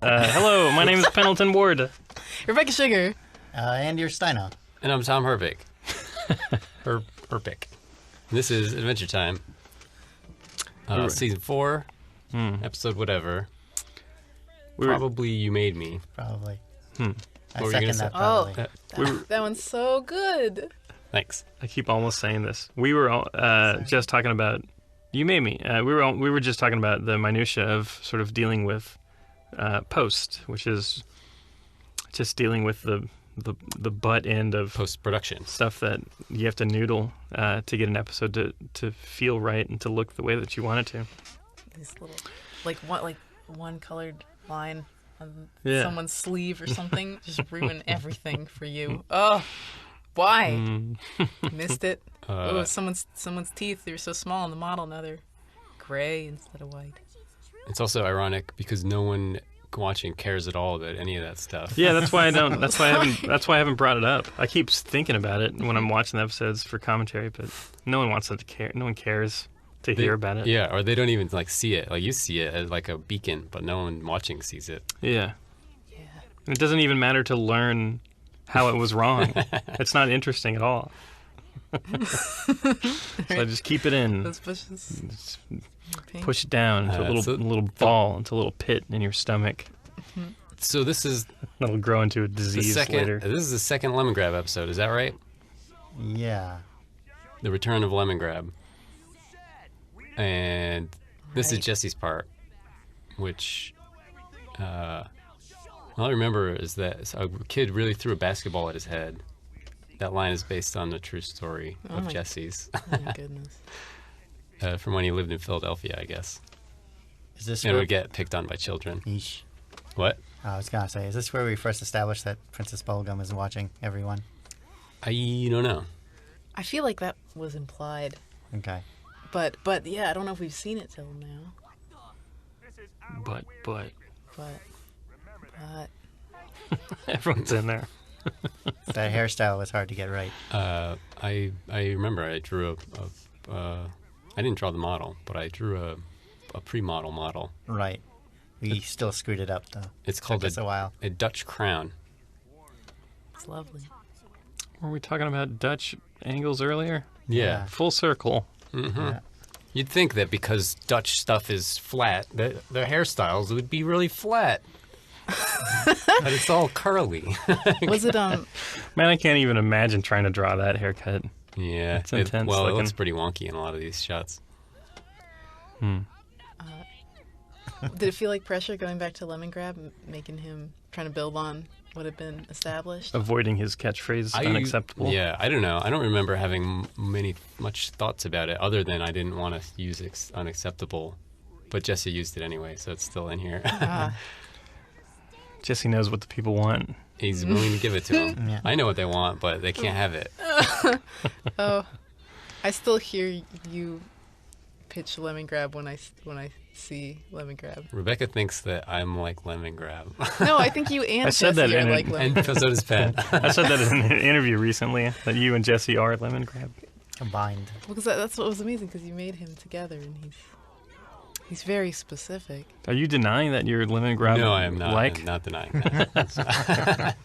Hello, my name is Pendleton Ward. Rebecca Sugar. And Ristaino. And I'm Tom Herpich. Herpich. This is Adventure Time. Season 4, episode whatever. Probably You Made Me. Probably. What I were you second gonna say? that probably. That one's so good. Thanks. I keep almost saying this. We were just talking about You Made Me. We were just talking about the minutia of sort of dealing with post, which is just dealing with the butt end of Post-production. stuff that you have to noodle to get an episode to feel right and to look the way that you want it to. These little, one colored line on Yeah. someone's sleeve or something just ruin everything for you. Oh, why? Missed it. Oh, someone's teeth. They were so small in the model. Now they're gray instead of white. It's also ironic because no one watching cares at all about any of that stuff. Yeah, that's why I don't. That's why I haven't brought it up. I keep thinking about it when I'm watching the episodes for commentary, but no one wants to care. No one cares to hear about it. Yeah, or they don't even see it. Like you see it as like a beacon, but no one watching sees it. Yeah. And it doesn't even matter to learn how it was wrong. It's not interesting at all. So I just keep it in. Those bushes. Just push it down into a little ball, into a little pit in your stomach. So this is That'll grow into a disease later. This is the second Lemon Grab episode. Is that right? Yeah. The return of Lemon Grab. And this is Jesse's part, which all I remember is that a kid really threw a basketball at his head. That line is based on the true story of Jesse's. Oh my goodness. From when he lived in Philadelphia, I guess. Is this And where... would get picked on by children. Yeesh. What? I was going to say, is this where we first established that Princess Bubblegum is watching everyone? I don't know. I feel like that was implied, Okay. but yeah, I don't know if we've seen it till now. But But everyone's in there. That hairstyle was hard to get right. I remember I drew I didn't draw the model, but I drew a pre-model model. Right. We still screwed it up, though. It's called Took us a while. a Dutch crown. it's lovely. Were we talking about Dutch angles earlier? Yeah. Full circle. Yeah. You'd think that because Dutch stuff is flat, that their hairstyles would be really flat. But it's all curly. Was it Man, I can't even imagine trying to draw that haircut. Yeah. It's intense It looking. looks pretty wonky in a lot of these shots. Did it feel like pressure going back to Lemon Grab, making him trying to build on what had been established? Avoiding his catchphrase, unacceptable. Yeah, I don't know. I don't remember having much thoughts about it other than I didn't want to use unacceptable. But Jesse used it anyway, so it's still in here. Jesse knows what the people want. He's willing to give it to them. Yeah. I know what they want, but they can't have it. Oh, I still hear you pitch Lemon Grab when I see Lemon Grab. Rebecca thinks that I'm like Lemon Grab. No, I think you and I said Jesse that are in like it. Lemon. And so does Penn. I said that in an interview recently, that you and Jesse are Lemon Grab. Combined. Because that's what was amazing, because you made him together, and he's very specific. Are you denying that you're Lemon Grab? No, I am not. Like? I'm not denying that.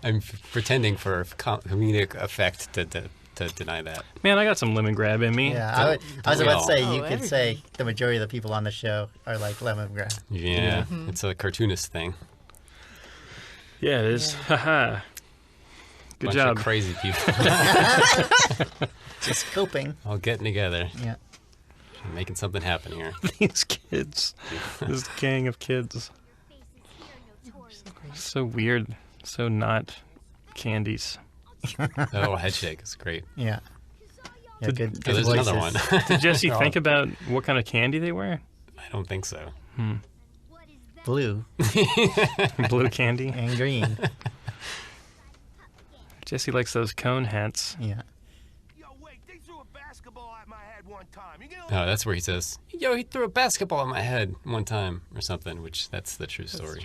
I'm pretending for comedic effect to deny that. Man, I got some Lemon Grab in me. Yeah, I was we about all? to say, Oh, you could everybody. say the majority of the people on the show are like Lemon Grab. Yeah, it's a cartoonist thing. Yeah, it is. Haha. Good Bunch job. of crazy people Just coping. all getting together, Yeah. and making something happen here. These kids. This gang of kids. So weird. So not candies. Oh, head shake is great. Yeah. Yeah, good Oh, there's voices. another one. Did Jesse think about what kind of candy they were? I don't think so. Blue Blue candy? and green. Jesse likes those cone hats. Yeah. Yo, wait, they threw a basketball at my head one time. You Oh, that's where he says, "Yo, he threw a basketball at my head one time," or something. Which that's the true story.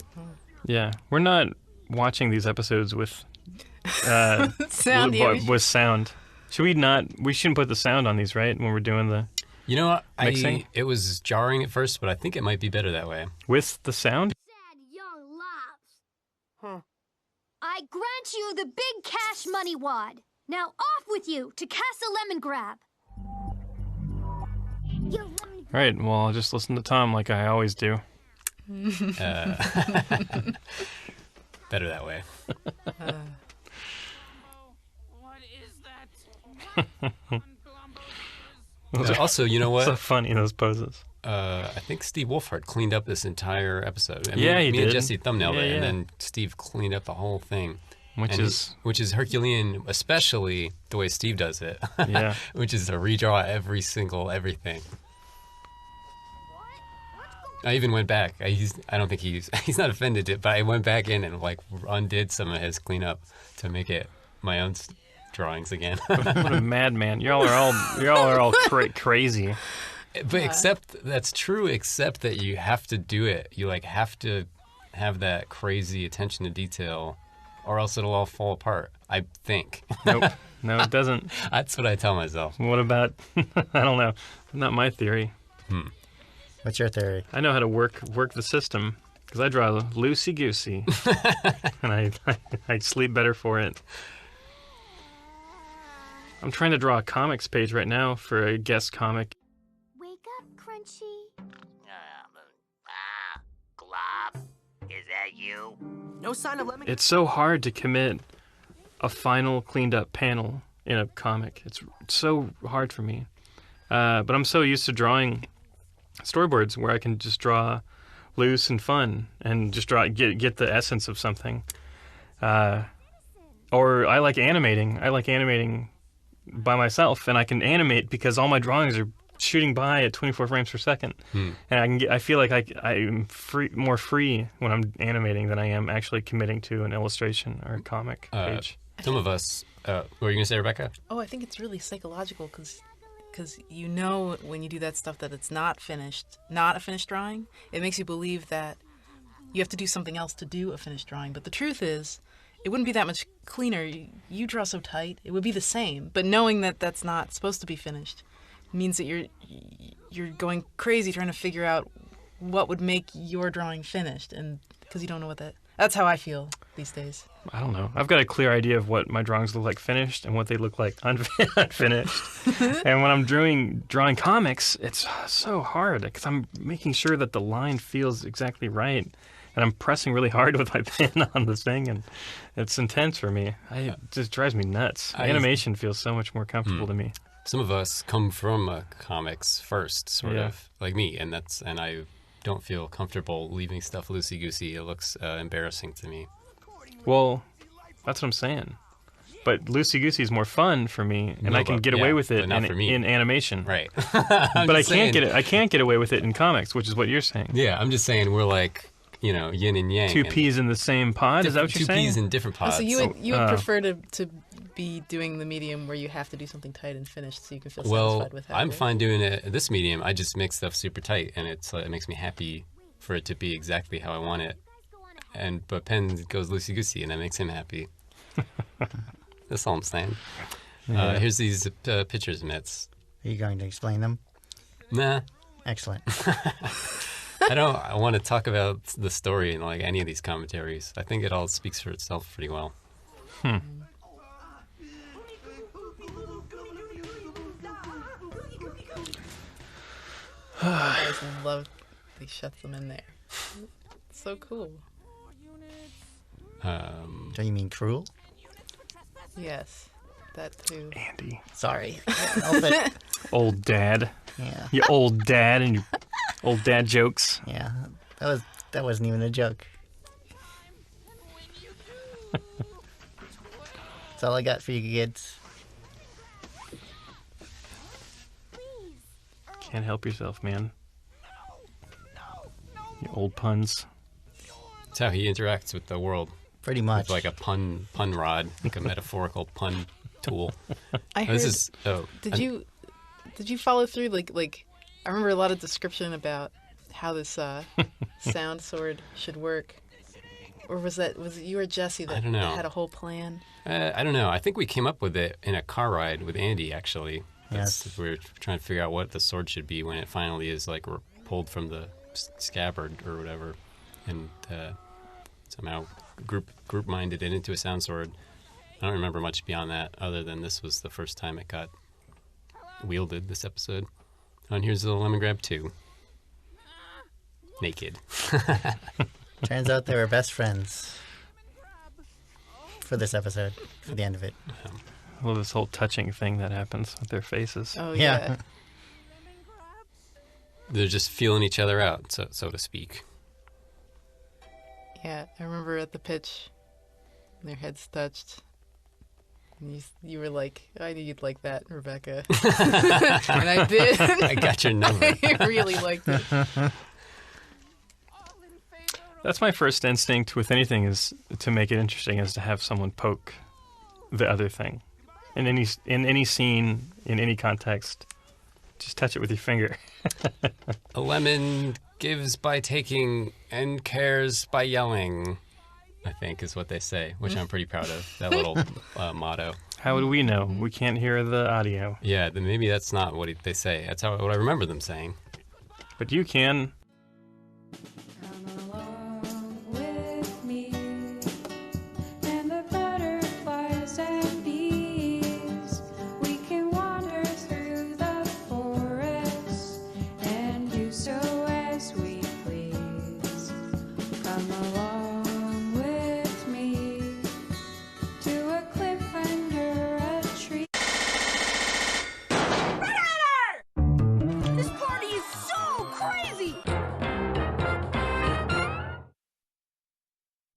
Yeah. We're not watching these episodes with Sound. with sound. Should we not? We shouldn't put the sound on these, right? When we're doing the You know what? Mixing? It was jarring at first, but I think it might be better that way. with the sound. Said, yo, I grant you the big cash money wad. Now off with you to cast a lemon grab. All right, well, I'll just listen to Tom like I always do. Better that way. Also, you know what? So funny, those poses. I think Steve Wolfhard cleaned up this entire episode. I mean, Yeah, he me did. and Jesse thumbnailed it, Yeah. and then Steve cleaned up the whole thing. Which is Herculean, especially the way Steve does it. Yeah. Which is to redraw everything. I even went back. I don't think he's not offended, but I went back in and like undid some of his cleanup to make it my own drawings again. what a madman. Y'all are all crazy. But except that's true, except that you have to do it. You like have to have that crazy attention to detail, or else it'll all fall apart. I think. Nope. No, it doesn't. That's what I tell myself. What about? I don't know. Not my theory. What's your theory? I know how to work the system because I draw loosey goosey, and I sleep better for it. I'm trying to draw a comics page right now for a guest comic. Wake up, Crunchy. Glob, is that you? No sign of lemon. It's so hard to commit a final cleaned up panel in a comic. It's so hard for me. But I'm so used to drawing storyboards where I can just draw loose and fun and just get the essence of something. Or I like animating. I like animating by myself, and I can animate because all my drawings are shooting by at 24 frames per second. And I feel like I'm more free when I'm animating than I am actually committing to an illustration or a comic page. Some of us. What were you gonna say, Rebecca? Oh, I think it's really psychological because you know when you do that stuff that it's not a finished drawing. It makes you believe that you have to do something else to do a finished drawing. But the truth is, it wouldn't be that much cleaner. You draw so tight, it would be the same. But knowing that that's not supposed to be finished means that you're going crazy trying to figure out what would make your drawing finished, and because you don't know what that's how I feel these days. I don't know. I've got a clear idea of what my drawings look like finished and what they look like unfinished. And when I'm drawing comics, it's so hard because I'm making sure that the line feels exactly right. And I'm pressing really hard with my pen on this thing, and it's intense for me. It just drives me nuts. Animation feels so much more comfortable to me. Some of us come from comics first, sort of like me, and I don't feel comfortable leaving stuff loosey goosey. It looks embarrassing to me. Well, that's what I'm saying. But loosey goosey is more fun for me, and I can get away with it in animation. Right. But I can't get away with it in comics, which is what you're saying. Yeah, I'm just saying we're like, yin and yang. Two peas in the same pod? Is that what you're saying? Two peas in different pods. So you would prefer to be doing the medium where you have to do something tight and finished so you can feel satisfied with that. I'm fine doing it this medium. I just make stuff super tight, and it makes me happy for it to be exactly how I want it. But Penn goes loosey goosey, and that makes him happy. That's all I'm saying. Here's these pictures, Mitz. Are you going to explain them? Nah. Excellent. I want to talk about the story in like any of these commentaries. I think it all speaks for itself pretty well. I always love they shut them in there. It's so cool. Do you mean cruel? Yes, that too. Andy. Sorry. Old dad. Yeah. You old dad and your old dad jokes. Yeah. That wasn't even a joke. That's all I got for you kids. Can't help yourself, man. You old puns. That's how he interacts with the world. Pretty much. With like a pun rod, like a metaphorical pun tool. I heard. Did you follow through? Like, I remember a lot of description about how this sound sword should work. Or was it you or Jesse that had a whole plan? I don't know. I think we came up with it in a car ride with Andy, actually. Yes. We were trying to figure out what the sword should be when it finally is like pulled from the scabbard or whatever. And somehow group minded it into a sound sword. I don't remember much beyond that, other than this was the first time it got wielded this episode. Oh, and here's the lemon grab 2. Naked. Turns out they were best friends for this episode, for the end of it. Well, this whole touching thing that happens with their faces. Oh, Yeah. yeah. They're just feeling each other out, so to speak. Yeah, I remember at the pitch, their heads touched. And you were like, I knew you'd like that, Rebecca. And I did. I got your number. I really liked it. That's my first instinct with anything, is to make it interesting, is to have someone poke the other thing. In any scene, in any context, just touch it with your finger. A lemon gives by taking and cares by yelling, I think is what they say, which I'm pretty proud of, that little motto. How would we know? We can't hear the audio. Yeah, then maybe that's not what they say. That's what I remember them saying. But you can.